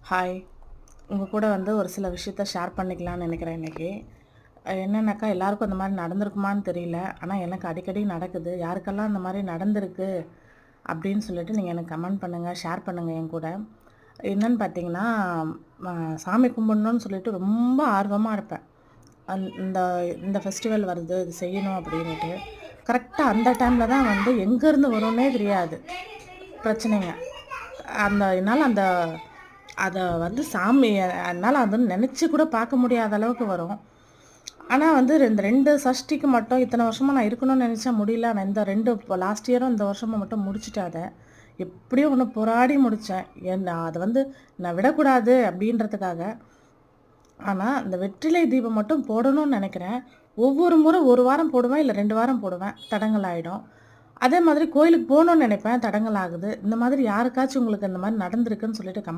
Hi. உங்கள் கூட ஒரு சில விஷயத்த ஷேர் பண்ணிக்கலாம்னு நினைக்கிறேன் இன்னைக்கு. என்னன்னாக்கா எல்லாருக்கும் அந்த மாதிரி நடந்திருக்குமான்னு தெரியல. ஆனால் எனக்கு அடிக்கடி நடக்குது. யாருக்கெல்லாம் அந்த மாதிரி நடந்திருக்கு அப்படின்னு சொல்லிட்டு நீங்கள் எனக்கு கமெண்ட் பண்ணுங்கள், ஷேர் பண்ணுங்கள் என் கூட. என்னன்னு பார்த்தீங்கன்னா, சாமி கும்பிடணும்னு சொல்லிட்டு ரொம்ப ஆர்வமாக இருப்பேன். இந்த இந்த ஃபெஸ்டிவல் வருது, இது செய்யணும் அப்படின்ட்டு. கரெக்டாக அந்த டைமில் தான் எங்கேருந்து வரும்னே தெரியாது பிரச்சனைங்க. என்னால் அதை சாமி என்னால் அது நினச்சி கூட பார்க்க முடியாத அளவுக்கு வரும். ஆனால் இந்த 2 சஷ்டிக்கு மட்டும் இத்தனை வருஷமாக நான் இருக்கணும்னு நினச்சா முடியல. நான் இந்த 2 இப்போ லாஸ்ட் இயரும் இந்த வருஷமும் மட்டும் முடிச்சுட்டேன் அதை. எப்படியோ ஒன்று போராடி முடித்தேன். அதை நான் விடக்கூடாது அப்படின்றதுக்காக. ஆனால் இந்த வெற்றிலை தீபம் மட்டும் போடணும்னு நினைக்கிறேன். ஒவ்வொரு முறை 1 வாரம் போடுவேன், இல்லை 2 வாரம் போடுவேன், தடங்கல் ஆகிடும். அதே மாதிரி கோயிலுக்கு போகணுன்னு நினைப்பேன், தடங்கல் ஆகுது. இந்த மாதிரி யாருக்காச்சும் உங்களுக்கு இந்த மாதிரி நடந்திருக்குன்னு சொல்லிட்டு